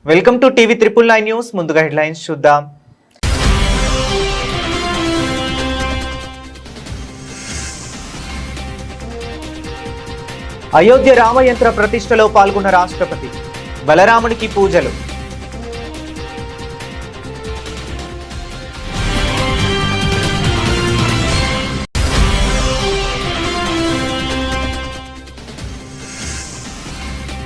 Welcome to TV 999 news. ముందుగా headlines చూద్దాం. అయోధ్య రామయంత్ర ప్రతిష్టలో పాల్గొన్న రాష్ట్రపతి, బలరామునికి పూజలు.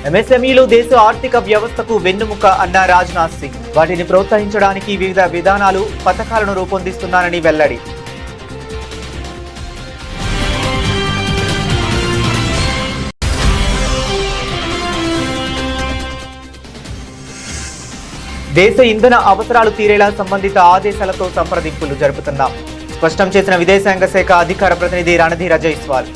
ఎంఎస్ఎంఈలు దేశ ఆర్థిక వ్యవస్థకు వెన్నుముక అన్న రాజ్నాథ్ సింగ్. వాటిని ప్రోత్సహించడానికి వివిధ విధానాలు, పథకాలను రూపొందిస్తున్నారని వెల్లడి. దేశ ఇంధన అవసరాలు తీరేలా సంబంధిత ఆదేశాలతో సంప్రదింపులు జరుపుతున్నాం, స్పష్టం చేసిన విదేశాంగ శాఖ అధికార ప్రతినిధి రణధీర జైస్వాల్.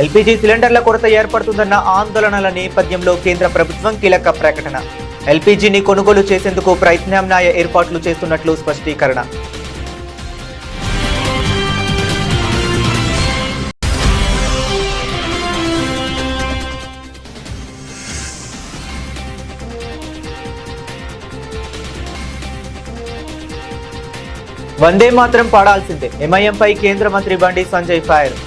ఎల్పీజీ సిలిండర్ల కొరత ఏర్పడుతుందన్న ఆందోళనల నేపథ్యంలో కేంద్ర ప్రభుత్వం కీలక ప్రకటన. ఎల్పీజీని కొనుగోలు చేసేందుకు ప్రత్యామ్నాయ ఏర్పాట్లు చేస్తున్నట్లు స్పష్టీకరణ. వందే మాత్రం పాడాల్సిందే, ఎంఐఎంపై కేంద్ర మంత్రి బండి సంజయ్ ఫైర్.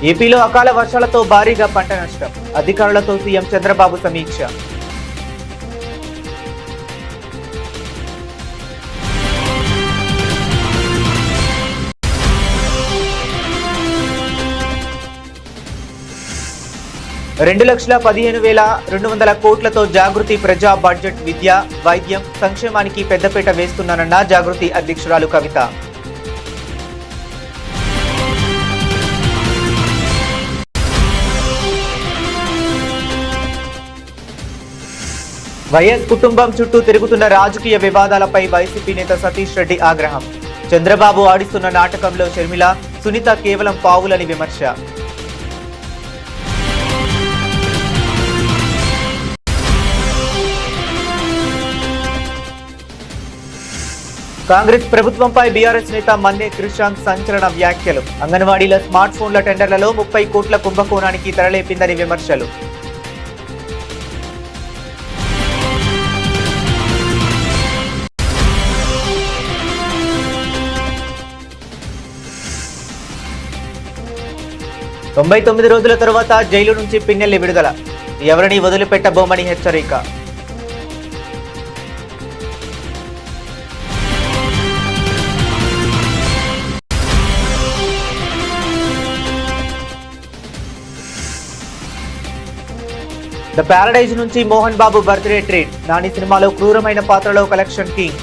ఏపీలో అకాల వర్షాలతో భారీగా పంట నష్టం, అధికారులతో సీఎం చంద్రబాబు సమీక్ష. $2,15,200 కోట్లతో జాగృతి ప్రజా బడ్జెట్ విద్య, వైద్యం, సంక్షేమానికి పెద్దపీట వేస్తున్నానన్న జాగృతి అధ్యక్షురాలు కవిత. వైఎస్ కుటుంబం చుట్టూ తిరుగుతున్న రాజకీయ వివాదాలపై వైసీపీ నేత సతీష్ రెడ్డి ఆగ్రహం. చంద్రబాబు ఆడిస్తున్న నాటకంలో షర్మిల, సునీత కేవలం పావులని విమర్శ. కాంగ్రెస్ ప్రభుత్వంపై బీఆర్ఎస్ నేత మన్నే క్రిషాంక్ సంచలన వ్యాఖ్యలు. అంగన్వాడీల స్మార్ట్ ఫోన్ల టెండర్లలో 30 కోట్ల కుంభకోణానికి తెరలేపిందని విమర్శలు. తొంభై 99 రోజుల తరువాత జైలు నుంచి పిన్నెల్లి విడుదల, ఎవరిని వదిలిపెట్టబోమని హెచ్చరిక. ద ప్యారడైజ్ నుంచి మోహన్ బాబు బర్త్డే ట్రీట్, నాని సినిమాలో క్రూరమైన పాత్రలో కలెక్షన్ కింగ్.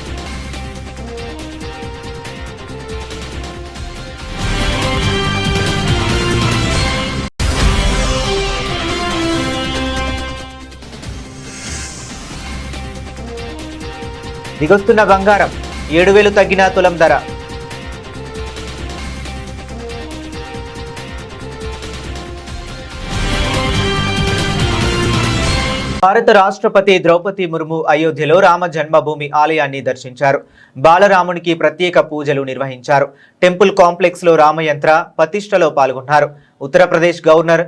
దిగొస్తున్న బంగారం, 7,000 తగ్గిన తులం ధర. భారత రాష్ట్రపతి ద్రౌపది ముర్ము అయోధ్యలో రామ జన్మభూమి ఆలయాన్ని దర్శించారు. బాలరామునికి ప్రత్యేక పూజలు నిర్వహించారు. టెంపుల్ కాంప్లెక్స్ లో రామయంత్ర ప్రతిష్టలో పాల్గొన్నారు. ఉత్తరప్రదేశ్ గవర్నర్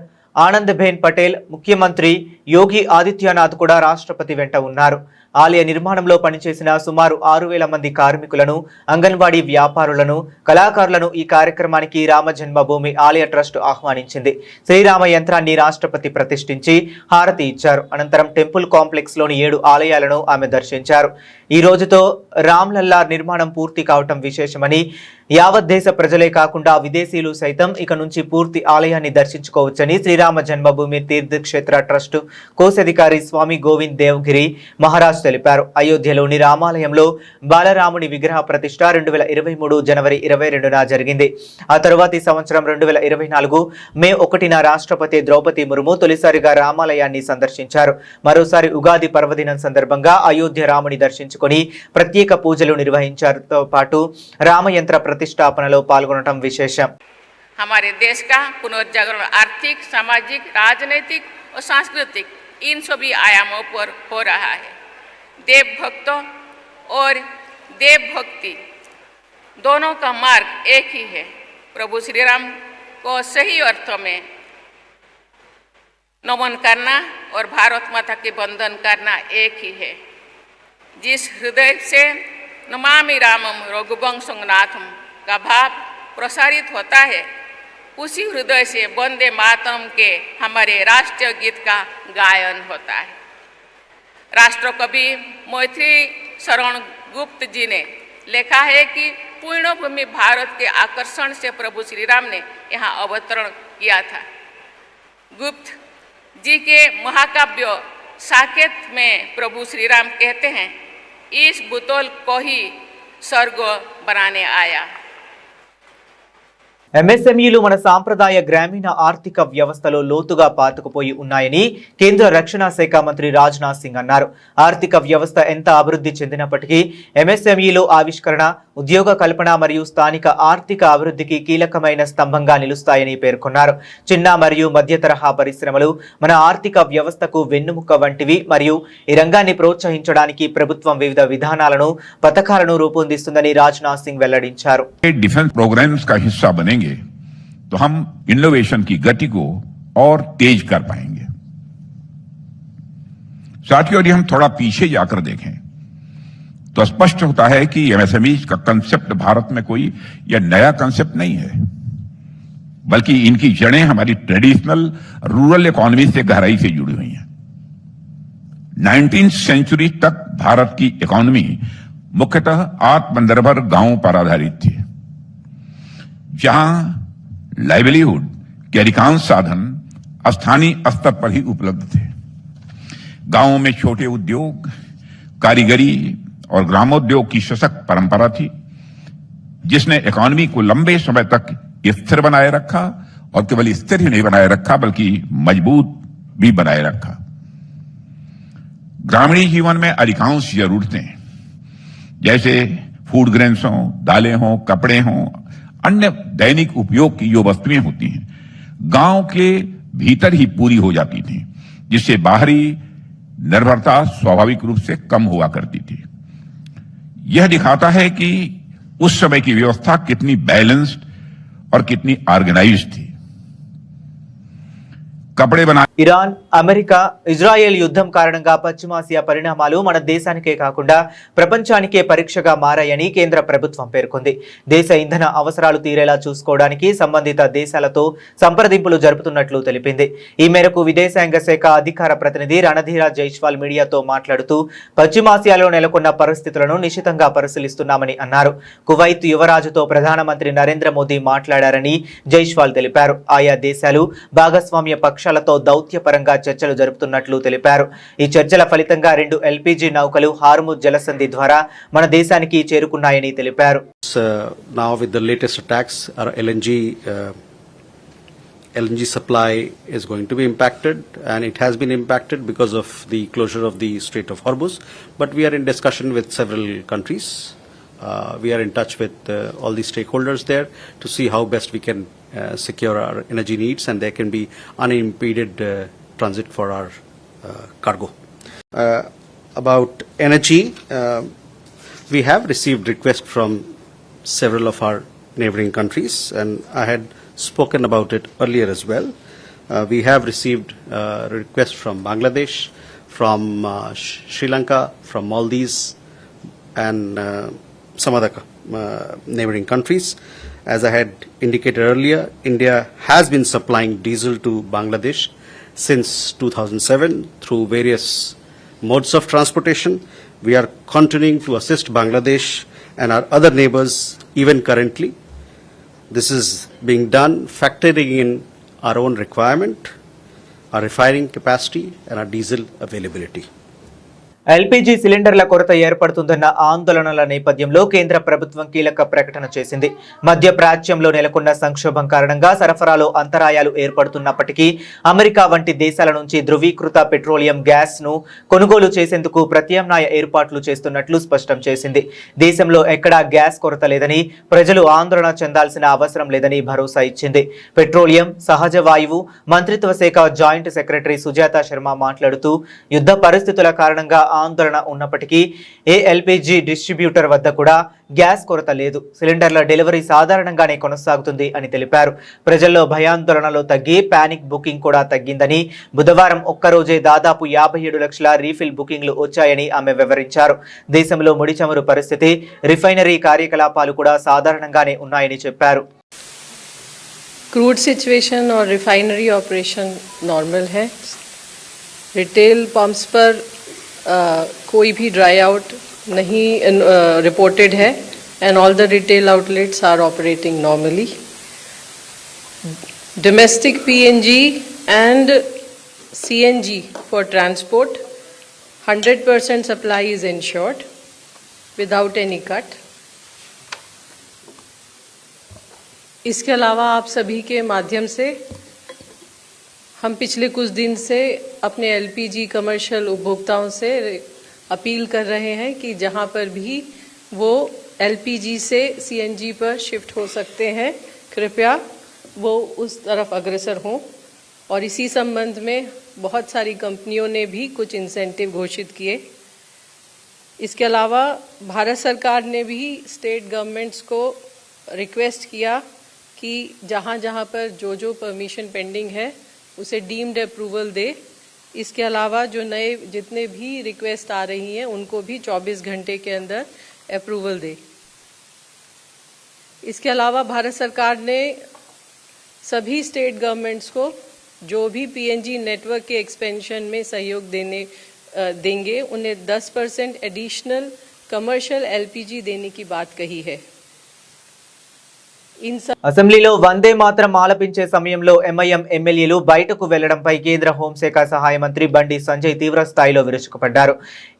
ఆనందీబెన్ పటేల్, ముఖ్యమంత్రి యోగి ఆదిత్యనాథ్ కూడా రాష్ట్రపతి వెంట ఉన్నారు. ఆలయ నిర్మాణంలో పనిచేసిన సుమారు 6,000 మంది కార్మికులను, అంగన్వాడీ వ్యాపారులను, కళాకారులను ఈ కార్యక్రమానికి రామ జన్మభూమి ఆలయ ట్రస్ట్ ఆహ్వానించింది. శ్రీరామ యంత్రాన్ని రాష్ట్రపతి ప్రతిష్ఠించి హారతి ఇచ్చారు. అనంతరం టెంపుల్ కాంప్లెక్స్ లోని 7 ఆలయాలను ఆమె దర్శించారు. ఈ రోజుతో రామ్లల్లా నిర్మాణం పూర్తి కావటం విశేషమని, యావత్ దేశ ప్రజలే కాకుండా విదేశీయులు సైతం ఇక నుంచి పూర్తి ఆలయాన్ని దర్శించుకోవచ్చని శ్రీరామ జన్మభూమి తీర్థక్షేత్ర ట్రస్ట్ కోశాధికారి స్వామి గోవింద్ దేవ్గిరి మహారాజ్ తెలిపారు. అయోధ్యలోని రామాలయంలో బాలరాముని విగ్రహ ప్రతిష్ఠ 2023 జనవరి 22న జరిగింది. ఆ తరువాతి సంవత్సరం 2024 మే 1న రాష్ట్రపతి ద్రౌపది ముర్ము తొలిసారిగా రామాలయాన్ని సందర్శించారు. మరోసారి ఉగాది పర్వదినం సందర్భంగా అయోధ్య రాముని దర్శించుకొని ప్రత్యేక పూజలు నిర్వహించారుతో పాటు రామయంత్ర ప్రతిష్టాపనలో పాల్గొనడం విశేషం. हमारे देश का पुनर्जागरण आर्थिक, सामाजिक, राजनीतिक और सांस्कृतिक इन सभी आयामों पर हो रहा है। देवभक्तों और देवभक्ति दोनों का मार्ग एक ही है। प्रभु श्री राम को सही अर्थों में नमन करना और भारत माता के बंधन करना एक ही है। जिस हृदय से नमामि रामम रघुवंशनाथम का भाव प्रसारित होता है, उसी हृदय से वंदे मातरम के हमारे राष्ट्रीय गीत का गायन होता है। राष्ट्रकवि मैत्री शरण गुप्त जी ने लिखा है कि पुण्यभूमि भारत के आकर्षण से प्रभु श्री राम ने यहाँ अवतरण किया था। गुप्त जी के महाकाव्य साकेत में प्रभु श्री राम कहते हैं, इस बुतोल को ही स्वर्ग बनाने आया। ఎంఎస్ఎంఈలు మన సాంప్రదాయ గ్రామీణ ఆర్థిక వ్యవస్థలో లోతుగా పాతుకుపోయి ఉన్నాయని కేంద్ర రక్షణ శాఖ మంత్రి రాజ్నాథ్ సింగ్ అన్నారు. ఆర్థిక వ్యవస్థ ఎంత అభివృద్ధి చెందినప్పటికీ ఎంఎస్ఎంఈలు ఆవిష్కరణ, ఉద్యోగ కల్పన మరియు స్థానిక ఆర్థిక అభివృద్ధికి కీలకమైన స్తంభంగా నిలుస్తాయని పేర్కొన్నారు. చిన్న మరియు మధ్య తరహా పరిశ్రమలు మన ఆర్థిక వ్యవస్థకు వెన్నుముక వంటివి మరియు ఈ రంగాన్ని ప్రోత్సహించడానికి ప్రభుత్వం వివిధ విధానాలను, పథకాలను రూపొందిస్తుందని రాజ్నాథ్ సింగ్ వెల్లడించారు. डिफेंस प्रोग्राम्स का हिस्सा बनेंगे तो हम इनोवेशन की गति को और तेज कर पाएंगे। साथियों, यदि हम थोड़ा पीछे जाकर देखें तो स्पष्ट होता है कि एमएसएमई का कंसेप्ट भारत में कोई यह नया कंसेप्ट नहीं है, बल्कि इनकी जड़ें हमारी ट्रेडिशनल रूरल इकोनॉमी से गहराई से जुड़ी हुई हैं। 19वीं सेंचुरी तक भारत की इकोनॉमी मुख्यतः आत्मनिर्भर गांवों पर आधारित थी, जहां लाइवलीहुड के अधिकांश साधन स्थानीय स्तर पर ही उपलब्ध थे। गांवों में छोटे उद्योग, कारीगरी और ग्रामोद्योग की सशक्त परंपरा थी, जिसने इकोनॉमी को लंबे समय तक स्थिर बनाए रखा, और केवल स्थिर ही नहीं बनाए रखा बल्कि मजबूत भी बनाए रखा। ग्रामीण जीवन में अधिकांश जरूरतें जैसे फूड ग्रेन्स हों, दालें हों, कपड़े हों, अन्य दैनिक उपयोग की जो वस्तुएं होती हैं, गांव के भीतर ही पूरी हो जाती थी, जिससे बाहरी निर्भरता स्वाभाविक रूप से कम हुआ करती थी। यह दिखाता है कि उस समय की व्यवस्था कितनी बैलेंस्ड और कितनी ऑर्गेनाइज्ड थी। कपड़े बना ఇరాన్, అమెరికా, ఇజ్రాయెల్ యుద్ధం కారణంగా పశ్చిమాసియా పరిణామాలు మన దేశానికే కాకుండా ప్రపంచానికే పరీక్షగా మారాయని కేంద్ర ప్రభుత్వం పేర్కొంది. దేశ ఇంధన అవసరాలు తీరేలా చూసుకోవడానికి సంబంధిత దేశాలతో సంప్రదింపులు జరుపుతున్నట్లు తెలిపింది. ఈ మేరకు విదేశాంగ శాఖ అధికార ప్రతినిధి రణధీర జైస్వాల్ మీడియాతో మాట్లాడుతూ పశ్చిమాసియాలో నెలకొన్న పరిస్థితులను నిశితంగా పరిశీలిస్తున్నామని అన్నారు. కువైత్ యువరాజుతో ప్రధానమంత్రి నరేంద్ర మోదీ మాట్లాడారని జైస్వాల్ తెలిపారు. ఆయా దేశాలు భాగస్వామ్య పక్షాలతో దౌత్యపరంగా చర్చలు జరుపుతున్నట్లు తెలిపారు. ఈ చర్చల ఫలితంగా 2 ఎల్పీజీ నౌకలు హార్ముజ్ జలసంధి ద్వారా మన దేశానికి చేరుకున్నాయని తెలిపారు. Now with the latest attacks, our LNG supply is going to be impacted, and it has been impacted because of the closure of the Strait of Hormuz. But we are in discussion with several countries. We are in touch with all the stakeholders there to see how best we can secure our energy needs, and there can be unimpeded transit for our cargo. About energy, we have received requests from several of our neighboring countries, and I had spoken about it earlier as well. We have received requests from Bangladesh, from Sri Lanka, from Maldives, and some other neighboring countries. As I had indicated earlier, India has been supplying diesel to Bangladesh since 2007 through various modes of transportation. We are continuing to assist Bangladesh and our other neighbors even currently. This is being done factoring in our own requirement, our refining capacity, and our diesel availability. LPG సిలిండర్ల కొరత ఏర్పడుతుందన్న ఆందోళనల నేపథ్యంలో కేంద్ర ప్రభుత్వం కీలక ప్రకటన చేసింది. మధ్య ప్రాచ్యంలో నెలకొన్న సంక్షోభం కారణంగా సరఫరాలో అంతరాయాలు ఏర్పడుతున్నప్పటికీ అమెరికా వంటి దేశాల నుంచి ధృవీకృత పెట్రోలియం గ్యాస్ ను కొనుగోలు చేసేందుకు ప్రత్యామ్నాయ ఏర్పాట్లు చేస్తున్నట్లు స్పష్టం చేసింది. దేశంలో ఎక్కడా గ్యాస్ కొరత లేదని, ప్రజలు ఆందోళన చెందాల్సిన అవసరం లేదని భరోసా ఇచ్చింది. పెట్రోలియం, సహజ వాయువు మంత్రిత్వ శాఖ జాయింట్ సెక్రటరీ సుజాత శర్మ మాట్లాడుతూ, యుద్ధ పరిస్థితుల కారణంగా ఆందోళన ఉన్నప్పటికీ ఏ ఎల్పీజీ డిస్ట్రిబ్యూటర్ వద్ద కూడా గ్యాస్ కొరత లేదు. సిలిండర్ల డెలివరీ సాధారణంగానే కొనసాగుతుంది అని తెలిపారు. ప్రజల్లో భయాందోళనలు తగ్గి పానిక్ బుకింగ్ కూడా తగ్గిందని, బుధవారం ఒక్కరోజే దాదాపు 57 లక్షల రీఫిల్ బుకింగ్లు వచ్చాయని ఆమె వివరించారు. దేశంలో ముడి చమురు పరిస్థితి, రిఫైనరీ కార్యకలాపాలు కూడా సాధారణంగానే ఉన్నాయని చెప్పారు. क्रूड सिचुएशन और रिफाइनरी ऑपरेशन नॉर्मल है. रिटेल पंप्स पर कोई भी ड्राई आउट नहीं रिपोर्टेड है and all the retail outlets are operating normally. Domestic PNG and CNG for transport 100% supply is ensured without any cut. इसके अलावा आप सभी के माध्यम से हम पिछले कुछ दिन से अपने एलपीजी कमर्शियल उपभोक्ताओं से अपील कर रहे हैं कि जहां पर भी वो एलपीजी से सीएनजी पर शिफ्ट हो सकते हैं, कृपया वो उस तरफ अग्रसर हों. और इसी संबंध में बहुत सारी कंपनियों ने भी कुछ इंसेंटिव घोषित किए. इसके अलावा भारत सरकार ने भी स्टेट गवर्नमेंट्स को रिक्वेस्ट किया कि जहाँ जहाँ पर जो परमिशन पेंडिंग है उसे डीम्ड अप्रूवल दे. इसके अलावा जो नए जितने भी रिक्वेस्ट आ रही हैं उनको भी 24 घंटे के अंदर अप्रूवल दे. इसके अलावा भारत सरकार ने सभी स्टेट गवर्नमेंट्स को जो भी पीएनजी नेटवर्क के एक्सपेंशन में सहयोग देंगे उन्हें 10% एडिशनल कमर्शियल एलपीजी देने की बात कही है. అసెంబ్లీలో వందే మాత్రం ఆలపించే సమయంలో ఎంఐఎం ఎమ్మెల్యేలు బయటకు వెళ్లడంపై కేంద్ర హోంశాఖ సహాయ మంత్రి బండి సంజయ్ తీవ్ర స్థాయిలో విరుచుకుపడ్డారు.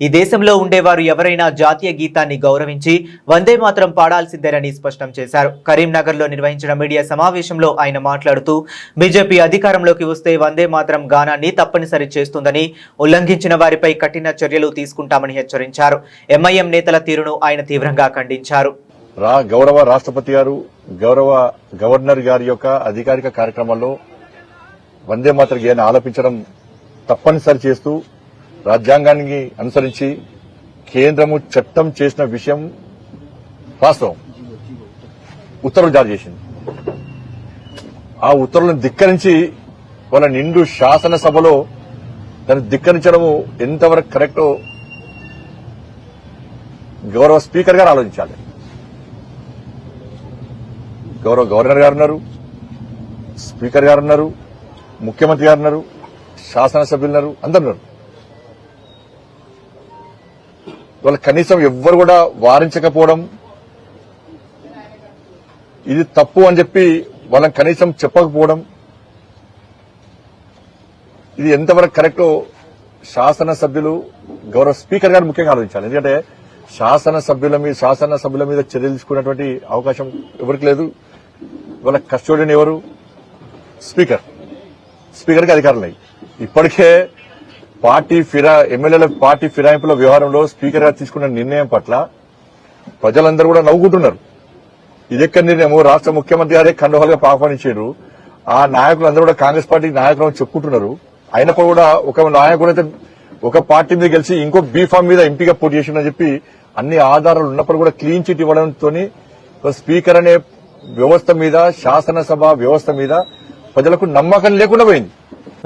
ఈ దేశంలో ఉండేవారు ఎవరైనా జాతీయ గీతాన్ని గౌరవించి వందే మాత్రం పాడాల్సిందేనని స్పష్టం చేశారు. కరీంనగర్లో నిర్వహించిన మీడియా సమావేశంలో ఆయన మాట్లాడుతూ, బీజేపీ అధికారంలోకి వస్తే వందే మాత్రం గానాన్ని తప్పనిసరి చేస్తుందని, ఉల్లంఘించిన వారిపై కఠిన చర్యలు తీసుకుంటామని హెచ్చరించారు. ఎంఐఎం నేతల తీరును ఆయన తీవ్రంగా ఖండించారు. గౌరవ రాష్ట్రపతి గారు, గౌరవ గవర్నర్ గారి యొక్క అధికారిక కార్యక్రమంలో వందే మాతర గేయాన్ని ఆలపించడం తప్పనిసరి చేస్తూ రాజ్యాంగాన్ని అనుసరించి కేంద్రము చట్టం చేసిన విషయం వాస్తవం. ఉత్తర్వులు జారీ చేసింది. ఆ ఉత్తర్వులను ధిక్కరించి వాళ్ళ నిండు శాసనసభలో దాన్ని ధిక్కరించడము ఎంతవరకు కరెక్టో గౌరవ స్పీకర్ గారు ఆలోచించాలి. గౌరవ గవర్నర్ గారు ఉన్నారు, స్పీకర్ గారు ఉన్నారు, ముఖ్యమంత్రి గారు ఉన్నారు, శాసనసభ్యులు ఉన్నారు, అందరు ఉన్నారు. వాళ్ళ కనీసం ఎవ్వరు కూడా వారించకపోవడం, ఇది తప్పు అని చెప్పి వాళ్ళని కనీసం చెప్పకపోవడం, ఇది ఎంతవరకు కరెక్టో శాసనసభ్యులు, గౌరవ స్పీకర్ గారు ముఖ్యంగా ఆలోచించాలి. ఎందుకంటే శాసనసభ్యుల మీద చర్యలు తీసుకునేటువంటి అవకాశం ఎవరికి లేదు. వాళ్ళ కస్టోడియన్ ఎవరు? స్పీకర్కి అధికారం లేదు. ఇప్పటికే ఎమ్మెల్యేల పార్టీ ఫిరాయింపుల వ్యవహారంలో స్పీకర్ గారు తీసుకున్న నిర్ణయం పట్ల ప్రజలందరూ కూడా నవ్వుకుంటున్నారు. ఇదెక్కడ నిర్ణయం? రాష్ట్ర ముఖ్యమంత్రి గారే ఖండోహాలుగా ఆహ్వానించారు. ఆ నాయకులందరూ కూడా కాంగ్రెస్ పార్టీ నాయకులు చెప్పుకుంటున్నారు. అయినప్పుడు కూడా ఒక నాయకుడు అయితే ఒక పార్టీ మీద గెలిచి ఇంకో బీఫామ్ మీద ఎంపీగా పోటీ చేసిందని చెప్పి అన్ని ఆధారాలు ఉన్నప్పుడు కూడా క్లీన్ చిట్ ఇవ్వడంతో స్పీకర్ అనే వ్యవస్థ మీద, శాసనసభ వ్యవస్థ మీద ప్రజలకు నమ్మకం లేకుండా పోయింది.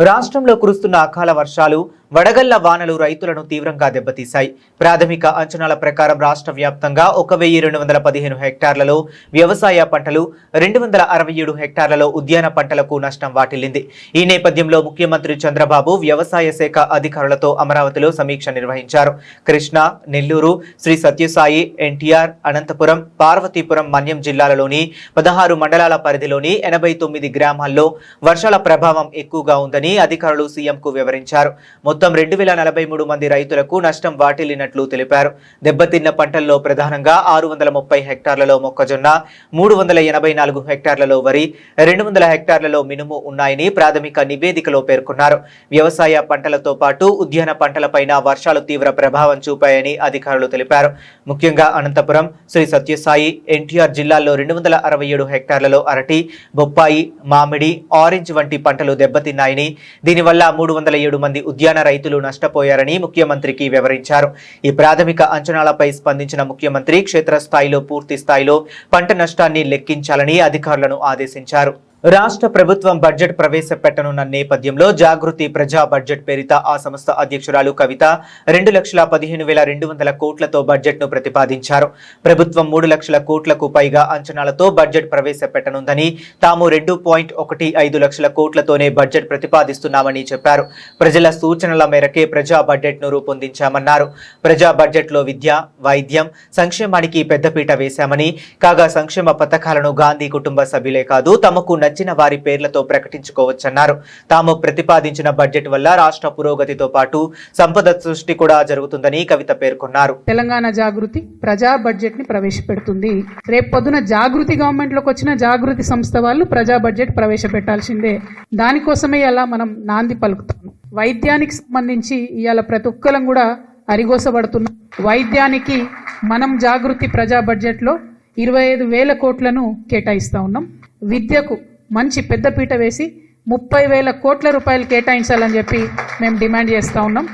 రాష్ట్రంలో కురుస్తున్న అకాల వర్షాలు, వడగళ్ల వానలు రైతులను తీవ్రంగా దెబ్బతీశాయి. ప్రాథమిక అంచనాల ప్రకారం రాష్ట్ర వ్యాప్తంగా 1215 హెక్టార్లలో వ్యవసాయ పంటలు, 267 హెక్టార్లలో ఉద్యాన పంటలకు నష్టం వాటిల్లింది. ఈ నేపథ్యంలో ముఖ్యమంత్రి చంద్రబాబు వ్యవసాయ శాఖ అధికారులతో అమరావతిలో సమీక్ష నిర్వహించారు. కృష్ణా, నెల్లూరు, శ్రీ సత్యసాయి, ఎన్టీఆర్, అనంతపురం, పార్వతీపురం, మన్యం జిల్లాలలోని 16 మండలాల పరిధిలోని 89 గ్రామాల్లో వర్షాల ప్రభావం ఎక్కువగా ఉందని అధికారులు సీఎంకు వివరించారు. మొత్తం 2043 మంది రైతులకు నష్టం వాటిల్లినట్లు తెలిపారు. దెబ్బతిన్న పంటల్లో ప్రధానంగా 630 హెక్టార్లలో మొక్కజొన్న, 384 హెక్టార్లలో వరి, 200 హెక్టార్లలో మినుము ఉన్నాయని ప్రాథమిక నివేదికలో పేర్కొన్నారు. వ్యవసాయ పంటలతో పాటు ఉద్యాన పంటలపైన వర్షాలు తీవ్ర ప్రభావం చూపాయని అధికారులు తెలిపారు. ముఖ్యంగా అనంతపురం, శ్రీ సత్యసాయి, ఎన్టీఆర్ జిల్లాల్లో 267 హెక్టార్లలో అరటి, బొప్పాయి, మామిడి, ఆరెంజ్ వంటి పంటలు దెబ్బతిన్నాయని, దీనివల్ల 307 మంది ఉద్యాన రైతులు నష్టపోయారని ముఖ్యమంత్రికి వివరించారు. ఈ ప్రాథమిక అంచనాలపై స్పందించిన ముఖ్యమంత్రి క్షేత్రస్థాయిలో పూర్తి స్థాయిలో పంట నష్టాన్ని లెక్కించాలని అధికారులను ఆదేశించారు. రాష్ట్ర ప్రభుత్వం బడ్జెట్ ప్రవేశపెట్టనున్న నేపథ్యంలో జాగృతి ప్రజా బడ్జెట్ పేరిట ఆ సంస్థ అధ్యక్షురాలు కవిత 2,15,200 కోట్లతో బడ్జెట్ ను ప్రతిపాదించారు. ప్రభుత్వం 3 లక్షల కోట్లకు పైగా అంచనాలతో బడ్జెట్ ప్రవేశపెట్టనుందని, తాము 2.15 లక్షల కోట్లతోనే బడ్జెట్ ప్రతిపాదిస్తున్నామని చెప్పారు. ప్రజల సూచనల మేరకే ప్రజా బడ్జెట్ ను రూపొందించామన్నారు. ప్రజా బడ్జెట్ లో విద్య, వైద్యం, సంక్షేమానికి పెద్దపీట వేశామని, కాగా సంక్షేమ పథకాలను గాంధీ కుటుంబ సభ్యులే కాదు తమకు నచ్చిన వారి పేర్లతో ప్రకటించుకోవచ్చన్నారు. తాము ప్రతిపాదించిన బడ్జెట్ వల్ల రాష్ట్ర పురోగతితో పాటు సంపద సృష్టి కూడా జరుగుతుందని కవిత పేర్కొన్నారు. తెలంగాణ జాగృతి ప్రజా బడ్జెట్ ని ప్రవేశపెడుతుంది. రేపు పొద్దున జాగృతి గవర్నమెంట్ లోకి వచ్చిన జాగృతి సంస్థ వాళ్ళు ప్రజా బడ్జెట్ ప్రవేశపెట్టాల్సిందే. దానికోసమే ఇలా మనం నాంది పలుకుతాం. వైద్యానికి సంబంధించి ఇవాళ ప్రతి ఒక్కరం కూడా అరిగోసబడుతున్నాం. వైద్యానికి మనం జాగృతి ప్రజా బడ్జెట్ లో 25,000 కోట్లను కేటాయిస్తా ఉన్నాం. విద్యకు మంచి పెద్దపీట వేసి 30,000 కోట్ల రూపాయలు కేటాయించాలని చెప్పి మేము డిమాండ్ చేస్తూ ఉన్నాం.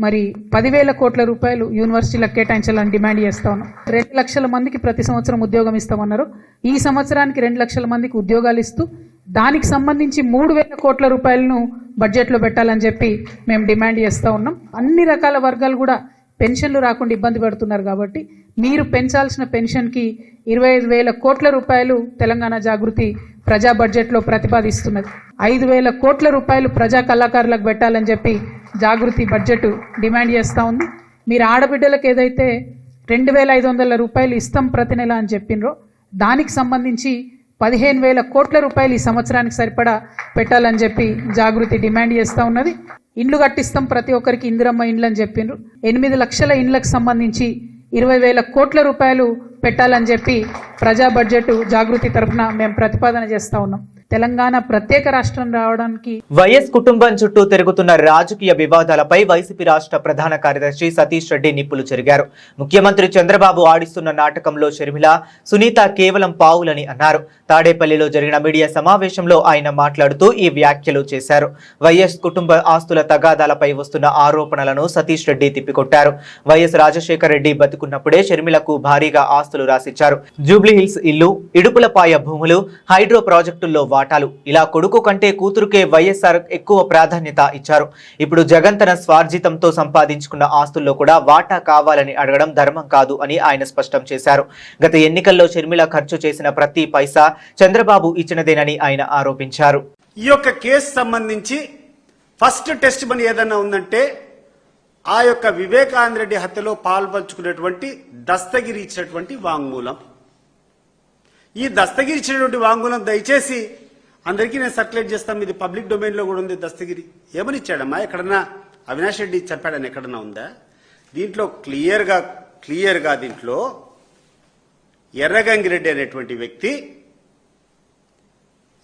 మరి 10,000 కోట్ల రూపాయలు యూనివర్సిటీలకు కేటాయించాలని డిమాండ్ చేస్తూ ఉన్నాం. 2 లక్షల మందికి ప్రతి సంవత్సరం ఉద్యోగం ఇస్తామన్నారు. ఈ సంవత్సరానికి 2 లక్షల మందికి ఉద్యోగాలు ఇస్తూ దానికి సంబంధించి 3,000 కోట్ల రూపాయలను బడ్జెట్లో పెట్టాలని చెప్పి మేము డిమాండ్ చేస్తూ ఉన్నాం. అన్ని రకాల వర్గాలు కూడా పెన్షన్లు రాకుండా ఇబ్బంది పడుతున్నారు కాబట్టి మీరు పెంచాల్సిన పెన్షన్కి 25,000 కోట్ల రూపాయలు తెలంగాణ జాగృతి ప్రజా బడ్జెట్లో ప్రతిపాదిస్తున్నది. 5,000 కోట్ల రూపాయలు ప్రజా కళాకారులకు పెట్టాలని చెప్పి జాగృతి బడ్జెట్ డిమాండ్ చేస్తూ ఉంది. మీరు ఆడబిడ్డలకు ఏదైతే 2,500 రూపాయలు ఇస్తాం ప్రతి నెల అని చెప్పినరో దానికి సంబంధించి 15,000 కోట్ల రూపాయలు ఈ సంవత్సరానికి సరిపడా పెట్టాలని చెప్పి జాగృతి డిమాండ్ చేస్తూ ఉన్నది. ఇండ్లు కట్టిస్తాం ప్రతి ఒక్కరికి ఇందిరమ్మ ఇండ్లు అని చెప్పిండ్రు. 8 లక్షల ఇండ్లకు సంబంధించి 20,000 కోట్ల రూపాయలు పెట్టాలని చెప్పి ప్రజా బడ్జెట్ జాగృతి తరఫున మేము ప్రతిపాదన చేస్తా ఉన్నాం. తెలంగాణ ప్రత్యేక రాష్ట్రం రావడానికి వైఎస్ కుటుంబం చుట్టూ తిరుగుతున్న రాజకీయ వివాదాలపై వైసీపీ రాష్ట్ర ప్రధాన కార్యదర్శి సతీష్ రెడ్డి నిప్పులు చెరిగారు. ముఖ్యమంత్రి చంద్రబాబు ఆడిస్తున్న నాటకంలో షర్మిల, సునీత కేవలం పావులని అన్నారు. తాడేపల్లిలో జరిగిన మీడియా సమావేశంలో ఆయన మాట్లాడుతూ ఈ వ్యాఖ్యలు చేశారు. వైఎస్ కుటుంబ ఆస్తుల తగాదాలపై వస్తున్న ఆరోపణలను సతీష్ రెడ్డి తిప్పికొట్టారు. వైఎస్ రాజశేఖర రెడ్డి బతుకున్నప్పుడే షర్మిలకు భారీగా ఆస్తులు రాసిచ్చారు. జూబ్లీహిల్స్ ఇల్లు, ఇడుపులపాయ భూములు, హైడ్రో ప్రాజెక్టుల్లో వాటాలు, ఇలా కొడుకు కంటే కూతురుకే వైఎస్ఆర్ ఎక్కువ ప్రాధాన్యత ఇచ్చారు. ఇప్పుడు జగన్ తన స్వార్జితంతో సంపాదించుకున్న ఆస్తుల్లో కూడా వాటా కావాలని అడగడం ధర్మం కాదు అని ఆయన స్పష్టం చేశారు. గత ఎన్నికల్లో షర్మిల ఖర్చు చేసిన ప్రతి పైసా చంద్రబాబు ఇచ్చినదేనని ఆయన ఆరోపించారు. ఈ యొక్క కేసు సంబంధించి ఫస్ట్ టెస్ట్ మనీ ఏదన్నా ఉందంటే ఆ యొక్క వివేకానంద రెడ్డి హత్యలో పాల్పంచుకున్నటువంటి దస్తగిరి ఇచ్చినటువంటి వాంగ్మూలం. ఈ దస్తగిరి ఇచ్చినటువంటి వాంగ్మూలం దయచేసి అందరికీ నేను సర్క్యులేట్ చేస్తాను. ఇది పబ్లిక్ డొమైన్ లో కూడా ఉంది. దస్తగిరి ఏమని ఇచ్చాడమ్మా? ఎక్కడన్నా అవినాష్ రెడ్డి చెప్పాడని ఎక్కడన్నా ఉందా? దీంట్లో క్లియర్గా దీంట్లో ఎర్రగంగిరెడ్డి అనేటువంటి వ్యక్తి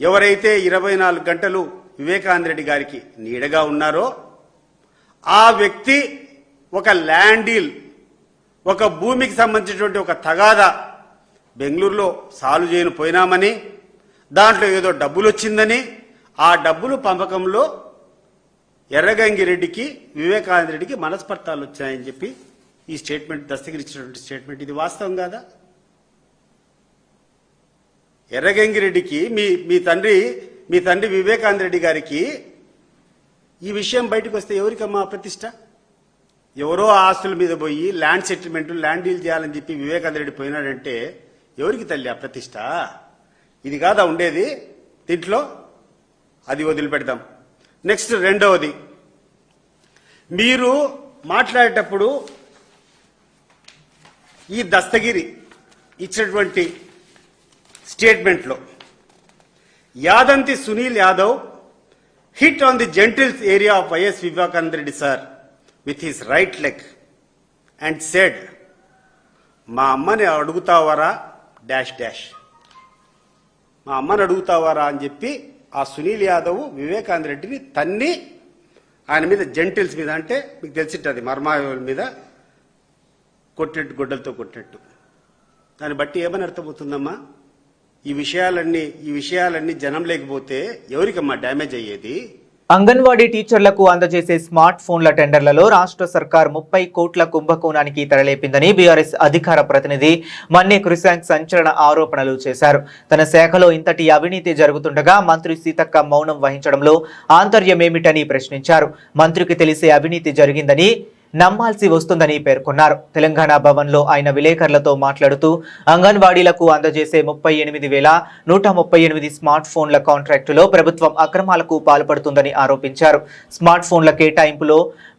ఎవరైతే 24 గంటలు వివేకానంద రెడ్డి గారికి నీడగా ఉన్నారో ఆ వ్యక్తి ఒక ల్యాండ్ డీల్, ఒక భూమికి సంబంధించినటువంటి ఒక తగాదా బెంగళూరులో సాల్వ్ చేయను పోయినామని, దాంట్లో ఏదో డబ్బులు వచ్చిందని, ఆ డబ్బులు పంపకంలో ఎర్రగంగిరెడ్డికి వివేకానంద రెడ్డికి మనస్పర్ధాలు వచ్చాయని చెప్పి ఈ స్టేట్మెంట్ దస్తగిరిచ్చినటువంటి స్టేట్మెంట్. ఇది వాస్తవం కాదా? ఎర్రగంగిరెడ్డికి మీ తండ్రి వివేకానంద రెడ్డి గారికి ఈ విషయం బయటకు వస్తే ఎవరికమ్మా ప్రతిష్ట? ఎవరో ఆస్తుల మీద పోయి ల్యాండ్ సెటిల్మెంట్, ల్యాండ్ డీల్ చేయాలని చెప్పి వివేకానంద రెడ్డి పోయినాడంటే ఎవరికి తల్లి ఆ ప్రతిష్ట? ఇది కాదా ఉండేది దీంట్లో? అది వదిలిపెడదాం. నెక్స్ట్ రెండవది, మీరు మాట్లాడేటప్పుడు ఈ దస్తగిరి ఇచ్చినటువంటి స్టేట్మెంట్లో యాదంతి Sunil Yadav hit on the genitals area of Y.S. Vivekananda Reddy sir with his right leg and said, మా అమ్మని అడుగుతావరా డాష్ డాష్, మా అమ్మని అడుగుతావరా అని చెప్పి ఆ సునీల్ యాదవ్ వివేకానంద రెడ్డిని తన్ని ఆయన మీద జెంటిల్స్ మీద, అంటే మీకు తెలిసిట్టది మర్మాయువుల మీద కొట్టినట్టు, గొడ్డలతో కొట్టినట్టు. దాన్ని బట్టి ఏమని అర్థమవుతుందమ్మా? ఈ విషయాలన్నీ జనం లేకపోతే ఎవరికమ్మా డ్యామేజ్ అయ్యేది? అంగన్వాడీ టీచర్లకు అందజేసే స్మార్ట్ ఫోన్ల టెండర్లలో రాష్ట్ర సర్కార్ 30 కోట్ల కుంభకోణానికి తెరలేపిందని బీఆర్ఎస్ అధికార ప్రతినిధి మన్నే కృషాంక్ సంచలన ఆరోపణలు చేశారు. తన శాఖలో ఇంతటి అవినీతి జరుగుతుండగా మంత్రి సీతక్క మౌనం వహించడంలో ఆంతర్యమేమిటని ప్రశ్నించారు. మంత్రికి తెలిసే అవినీతి జరిగిందని నమ్మాల్సి వస్తుందని పేర్కొన్నారు. తెలంగాణ భవన్లో ఆయన విలేకరులతో మాట్లాడుతూ అంగన్వాడీలకు అందజేసే 38,138 స్మార్ట్ ఫోన్ల కాంట్రాక్టులో ప్రభుత్వం అక్రమాలకు పాల్పడుతుందని ఆరోపించారు. స్మార్ట్ ఫోన్ల కేటాయింపులో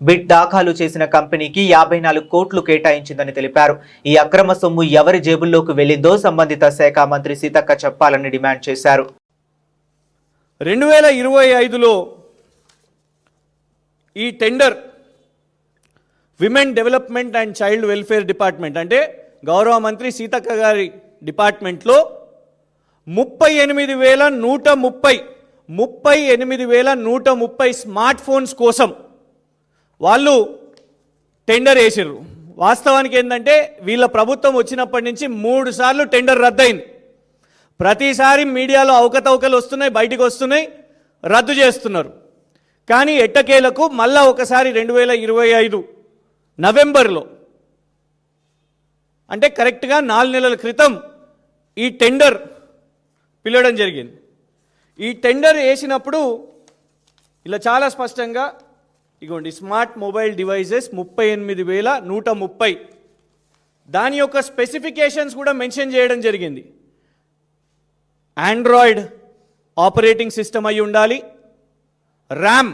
బిడ్ దాఖలు చేసిన కంపెనీకి 54 కోట్లు కేటాయించిందని తెలిపారు. ఈ అక్రమ సొమ్ము ఎవరి జేబుల్లోకి వెళ్లిందో సంబంధిత శాఖ మంత్రి సీతక్క చెప్పాలని డిమాండ్ చేశారు. 2025లో ఈ tender women development and child welfare department, అంటే గౌరవ మంత్రి సీతక్క గారి డిపార్ట్మెంట్లో 38,130 స్మార్ట్ ఫోన్స్ కోసం వాళ్ళు టెండర్ వేసారు. వాస్తవానికి ఏంటంటే వీళ్ళ ప్రభుత్వం వచ్చినప్పటి నుంచి 3 సార్లు టెండర్ రద్దయింది. ప్రతిసారి మీడియాలో అవకతవకలు వస్తున్నాయి, బయటికి వస్తున్నాయి, రద్దు చేస్తున్నారు. కానీ ఎట్టకేలకు మళ్ళా ఒకసారి 2025 నవంబర్లో, అంటే కరెక్ట్గా 4 నెలల క్రితం ఈ టెండర్ పిలవడం జరిగింది. ఈ టెండర్ వేసినప్పుడు ఇలా చాలా స్పష్టంగా ఇగోండి, స్మార్ట్ మొబైల్ డివైజెస్ 38,130, దాని యొక్క స్పెసిఫికేషన్స్ కూడా మెన్షన్ చేయడం జరిగింది. ఆండ్రాయిడ్ ఆపరేటింగ్ సిస్టమ్ అయి ఉండాలి, ర్యామ్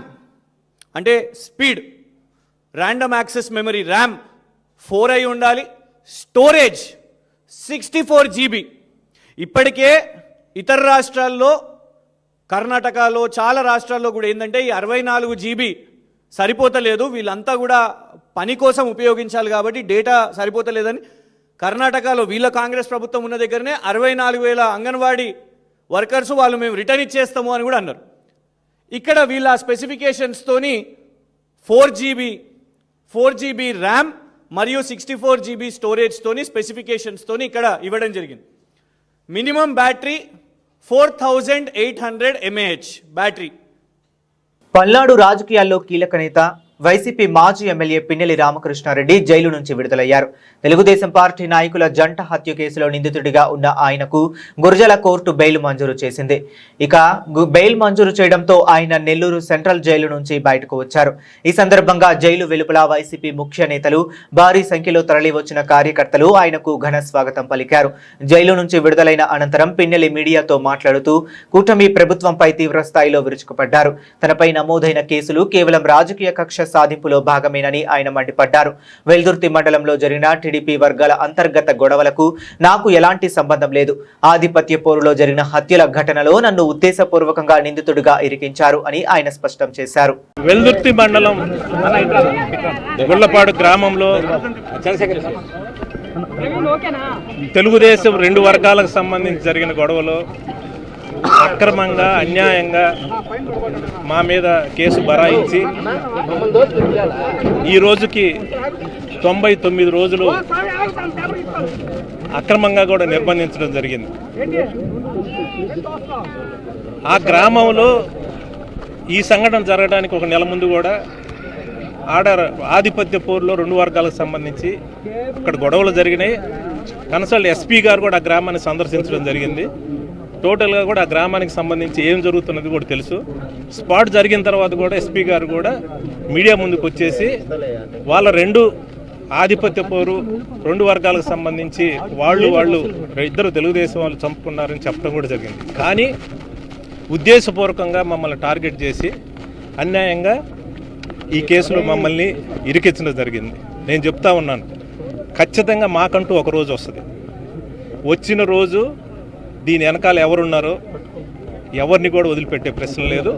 అంటే speed, random access memory RAM 4 అయి ఉండాలి, స్టోరేజ్ 64 GB. ఇప్పటికే ఇతర రాష్ట్రాల్లో, కర్ణాటకలో చాలా రాష్ట్రాల్లో కూడా ఏంటంటే ఈ 64 GB సరిపోతలేదు, వీళ్ళంతా కూడా పని కోసం ఉపయోగించాలి కాబట్టి డేటా సరిపోతలేదని కర్ణాటకలో వీళ్ళ కాంగ్రెస్ ప్రభుత్వం ఉన్న దగ్గరనే 64,000 అంగన్వాడీ వర్కర్స్ వాళ్ళు మేము రిటర్న్ ఇచ్చేస్తాము అని కూడా అన్నారు. ఇక్కడ వీళ్ళ స్పెసిఫికేషన్స్తోని 4 GB ర్యామ్ మరియు 64 GB స్టోరేజ్తోని స్పెసిఫికేషన్స్తోని ఇక్కడ ఇవ్వడం జరిగింది. Minimum battery 4800 mAh battery. Palnadu రాజకీయాల్లో కీలక నేత వైసీపీ మాజీ ఎమ్మెల్యే పిన్నెల్లి రామకృష్ణారెడ్డి జైలు నుంచి విడుదలయ్యారు. తెలుగుదేశం పార్టీ నాయకుల జంట హత్య కేసులో నిందితుడిగా ఉన్న ఆయనకు గురజాల కోర్టు బెయిల్ మంజూరు చేసింది. ఇక బెయిల్ మంజూరు చేయడంతో ఆయన నెల్లూరు సెంట్రల్ జైలు నుంచి బయటకు వచ్చారు. ఈ సందర్భంగా జైలు వెలుపల వైసీపీ ముఖ్య నేతలు, భారీ సంఖ్యలో తరలివచ్చిన కార్యకర్తలు ఆయనకు ఘన స్వాగతం పలికారు. జైలు నుంచి విడుదలైన అనంతరం పిన్నెల్లి మీడియాతో మాట్లాడుతూ కూటమి ప్రభుత్వంపై తీవ్ర స్థాయిలో విరుచుకుపడ్డారు. తనపై నమోదైన కేసులు కేవలం రాజకీయ కక్ష సాధింపులో భాగమేనని ఆయన మండిపడ్డారు. వెల్దుర్తి మండలంలో జరిగిన టీడీపీ వర్గాల అంతర్గత గొడవలకు నాకు ఎలాంటి సంబంధం లేదు. ఆధిపత్య పోరులో జరిగిన హత్యల ఘటనలో నన్ను ఉద్దేశపూర్వకంగా నిందితుడిగా ఇరికించారు అని ఆయన స్పష్టం చేశారు. వెల్దుర్తి మండలం గుళ్లపాడు గ్రామంలో తెలుగుదేశం 2 వర్గాలకు సంబంధించి జరిగిన గొడవలో అక్రమంగా, అన్యాయంగా మా మీద కేసు బరాయించి ఈ రోజుకి 99 రోజులు అక్రమంగా కూడా నిర్బంధించడం జరిగింది. ఆ గ్రామంలో ఈ సంఘటన జరగడానికి 1 నెల ముందు కూడా ఆధిపత్య పోరులో 2 వర్గాలకు సంబంధించి అక్కడ గొడవలు జరిగినాయి. కన్సల్ట్ ఎస్పీ గారు కూడా ఆ గ్రామాన్ని సందర్శించడం జరిగింది. టోటల్గా కూడా ఆ గ్రామానికి సంబంధించి ఏం జరుగుతున్నది కూడా తెలుసు. స్పాట్ జరిగిన తర్వాత కూడా ఎస్పీ గారు కూడా మీడియా ముందుకు వచ్చేసి వాళ్ళ 2 ఆధిపత్య పోరు 2 వర్గాలకు సంబంధించి వాళ్ళు 2 తెలుగుదేశం వాళ్ళు చంపుకున్నారని చెప్పడం కూడా జరిగింది. కానీ ఉద్దేశపూర్వకంగా మమ్మల్ని టార్గెట్ చేసి అన్యాయంగా ఈ కేసులో మమ్మల్ని ఇరికించడం జరిగింది. నేను చెప్తా ఉన్నాను, ఖచ్చితంగా మాకంటూ ఒక రోజు వస్తుంది. వచ్చిన రోజు దీని వెనకాల ఎవరున్నారో ఎవరిని కూడా వదిలిపెట్టే ప్రశ్న లేదు.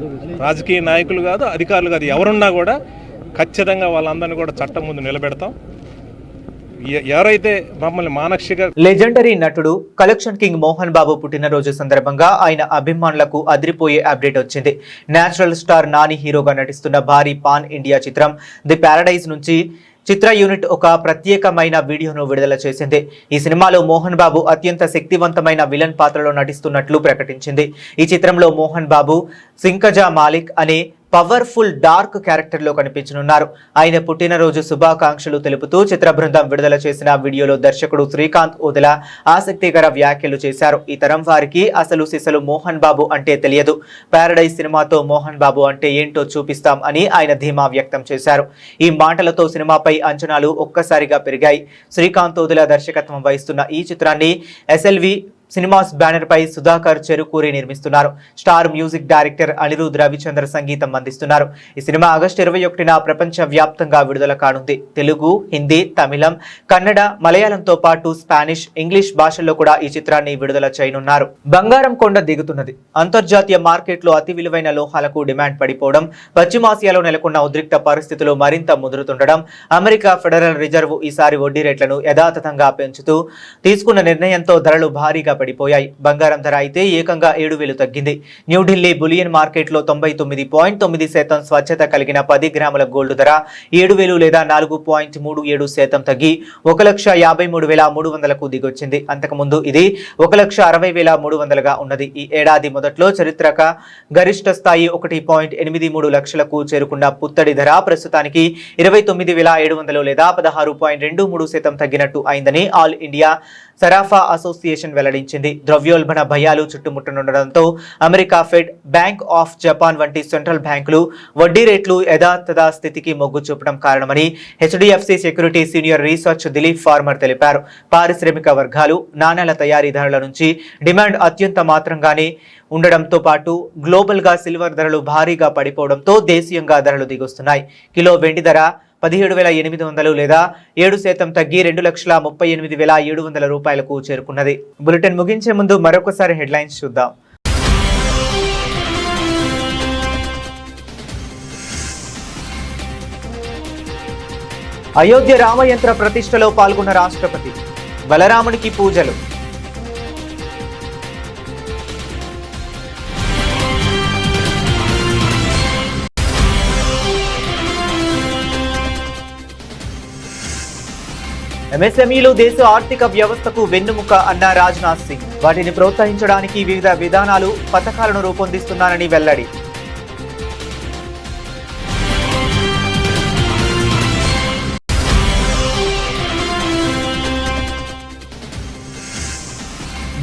రాజకీయ నాయకులు కాదు, అధికారులు కాదు, ఎవరున్నా కూడా ఖచ్చితంగా వాళ్ళందరినీ కూడా చట్టం ముందు నిలబెడతాం. ఎవరైతే మమ్మల్ని మానసిక లెజెండరీ నటుడు కలెక్షన్ కింగ్ మోహన్ బాబు పుట్టినరోజు సందర్భంగా ఆయన అభిమానులకు అదిరిపోయే అప్డేట్ వచ్చింది. నేచురల్ స్టార్ నాని హీరోగా నటిస్తున్న భారీ పాన్ ఇండియా చిత్రం ది ప్యారడైజ్ నుంచి చిత్ర యూనిట్ ఒక ప్రత్యేకమైన వీడియోను విడుదల చేసింది. ఈ సినిమాలో మోహన్ బాబు అత్యంత శక్తివంతమైన విలన్ పాత్రలో నటిస్తున్నట్లు ప్రకటించింది. ఈ చిత్రంలో మోహన్ బాబు సింకజా మాలిక్ అనే పవర్ఫుల్ డార్క్ క్యారెక్టర్ లో కనిపించనున్నారు. ఆయన పుట్టినరోజు శుభాకాంక్షలు తెలుపుతూ చిత్ర బృందం విడుదల చేసిన వీడియోలో దర్శకుడు శ్రీకాంత్ ఓదెల ఆసక్తికర వ్యాఖ్యలు చేశారు. ఈ తరం వారికి అసలు సిసలు మోహన్ బాబు అంటే తెలియదు. ప్యారడైజ్ సినిమాతో మోహన్ బాబు అంటే ఏంటో చూపిస్తాం అని ఆయన ధీమా వ్యక్తం చేశారు. ఈ మాటలతో సినిమాపై అంచనాలు ఒక్కసారిగా పెరిగాయి. శ్రీకాంత్ ఓదెల దర్శకత్వం వహిస్తున్న ఈ చిత్రాన్ని SLV సినిమాస్ బ్యానర్ పై సుధాకర్ చెరుకూరి నిర్మిస్తున్నారు. Star music director Anirudh Ravichandra సంగీతం అందిస్తున్నారు. ఈ సినిమా ఆగస్టు 21న ప్రపంచ వ్యాప్తంగా విడుదల కానుంది. తెలుగు, హిందీ, తమిళం, కన్నడ, మలయాళంతో పాటు స్పానిష్, ఇంగ్లీష్ భాషల్లో కూడా ఈ చిత్రాన్ని విడుదల చేయనున్నారు. బంగారం కొండ దిగుతున్నది. అంతర్జాతీయ మార్కెట్లో అతి విలువైన లోహాలకు డిమాండ్ పడిపోవడం, పశ్చిమాసియాలో నెలకొన్న ఉద్రిక్త పరిస్థితులు మరింత ముదురుతుండడం, అమెరికా ఫెడరల్ రిజర్వ్ ఈసారి వడ్డీ రేట్లను యథాతథంగా పెంచుతూ తీసుకున్న నిర్ణయంతో ధరలు భారీగా పడిపోయాయి. బంగారం ధర అయితే ఏకంగా 7,000 తగ్గింది. న్యూఢిల్లీ బులియన్ మార్కెట్లో 99.9% స్వచ్ఛత కలిగిన 10 గ్రాముల గోల్డ్ ధర 7,000 లేదా 4.37% తగ్గి 1,53,300కు దిగొచ్చింది. అంతకుముందు ఇది 1,60,300గా ఉన్నది. ఈ ఏడాది మొదట్లో చరిత్రక గరిష్ట స్థాయి 1.83 లక్షలకు చేరుకున్న పుత్తడి ధర ప్రస్తుతానికి 29,700 లేదా 16.23% తగ్గినట్టు అయిందని ఆల్ ఇండియా సరాఫా అసోసియేషన్ వెల్లడించింది. ద్రవ్యోల్బణ భయాలు చుట్టుముట్టనుండడంతో America Fed, bank of Japan వంటి సెంట్రల్ బ్యాంకులు వడ్డీ రేట్లు యథాతథ స్థితికి మొగ్గు చూపడం కారణమని HDFC security senior research Dilip Parmar తెలిపారు. పారిశ్రామిక వర్గాలు, నాణేల తయారీదారుల నుంచి డిమాండ్ అత్యంత మాత్రంగానే ఉండడంతో పాటు గ్లోబల్ గా సిల్వర్ ధరలు భారీగా పడిపోవడంతో దేశీయంగా ధరలు దిగొస్తున్నాయి. కిలో వెండి ధర 17,800 లేదా 7% తగ్గి 2,38,700 రూపాయలకు చేరుకున్నది. బులెటిన్ ముగించే ముందు మరొకసారి హెడ్లైన్స్ చూద్దాం. అయోధ్య రామయంత్ర ప్రతిష్టలో పాల్గొన్న రాష్ట్రపతి, బలరామునికి పూజలు. MSMEలు దేశ ఆర్థిక వ్యవస్థకు వెన్నుముక అన్న రాజ్నాథ్ సింగ్. వాటిని ప్రోత్సహించడానికి వివిధ విధానాలు, పథకాలను రూపొందిస్తున్నారని వెల్లడి.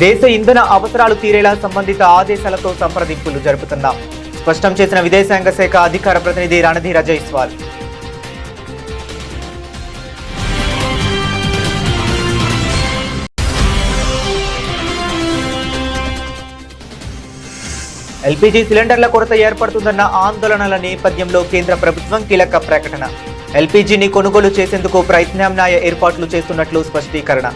దేశ ఇంధన అవసరాలు తీరేలా సంబంధిత ఆదేశాలతో సంప్రదింపులు జరుపుతున్నాం. స్పష్టం చేసిన విదేశాంగ శాఖ అధికార ప్రతినిధి రణధీర జైస్వాల్. LPG సిలిండర్ల కొరత ఏర్పడుతుందన్న ఆందోళనల నేపథ్యంలో కేంద్ర ప్రభుత్వం కీలక ప్రకటన. LPGని కొనుగోలు చేసేందుకు ప్రత్యామ్నాయ ఏర్పాట్లు చేస్తున్నట్లు స్పష్టీకరణ.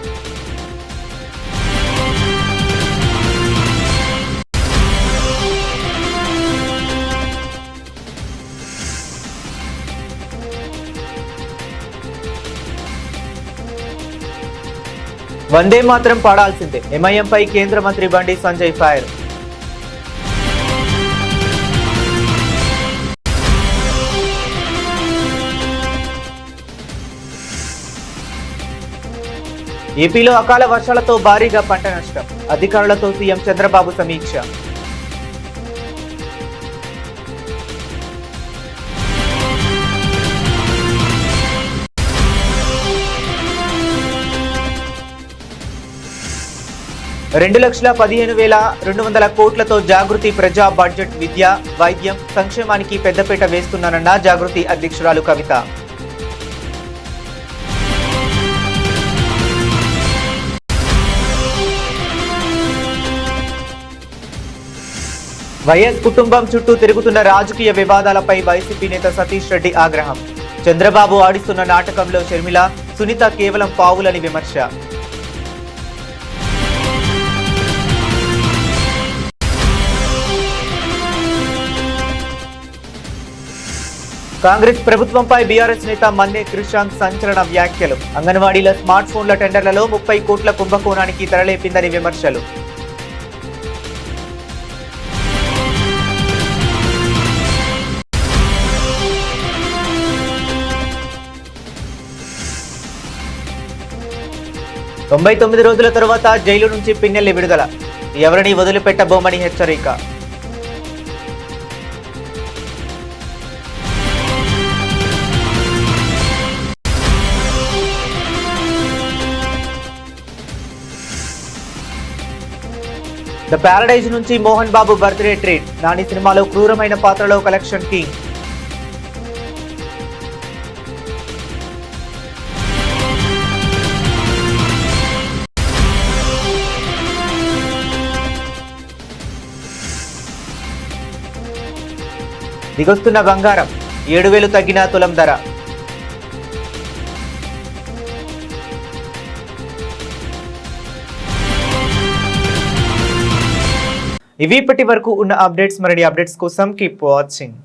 వందే మాత్రం పాడాల్సిందే. MIM పై కేంద్ర మంత్రి బండి సంజయ్ ఫైర్. ఏపీలో అకాల వర్షాలతో భారీగా పంట నష్టం. అధికారులతో సీఎం చంద్రబాబు సమీక్ష. $2,15,200 కోట్లతో జాగృతి ప్రజా బడ్జెట్ విద్య, వైద్యం, సంక్షేమానికి పెద్దపీట వేస్తున్నానన్న జాగృతి అధ్యక్షురాలు కవిత. వైఎస్ కుటుంబం చుట్టూ తిరుగుతున్న రాజకీయ వివాదాలపై వైసీపీ నేత సతీష్ రెడ్డి ఆగ్రహం. చంద్రబాబు ఆడిస్తున్న నాటకంలో షర్మిల, సునీత కేవలం పావులని విమర్శ. కాంగ్రెస్ ప్రభుత్వంపై బీఆర్ఎస్ నేత మన్నే క్రిషాంక్ సంచలన వ్యాఖ్యలు. అంగన్వాడీల స్మార్ట్ ఫోన్ల టెండర్లలో 30 కోట్ల కుంభకోణానికి తెరలేపిందని విమర్శలు. తొంభై 99 రోజుల తరువాత జైలు నుంచి పిన్నెల్లి విడుదల. ఎవరిని వదిలిపెట్టబోమని హెచ్చరిక. ద ప్యారడైజ్ నుంచి మోహన్ బాబు బర్త్డే ట్రీట్. నాని సినిమాలో క్రూరమైన పాత్రలో కలెక్షన్ కింగ్. దిగొస్తున్న బంగారం 7,000 తగ్గిన తులం ధర. ఇవి ఇప్పటి వరకు ఉన్న అప్డేట్స్. మరిన్ని అప్డేట్స్ కోసం కీప్ వాచింగ్.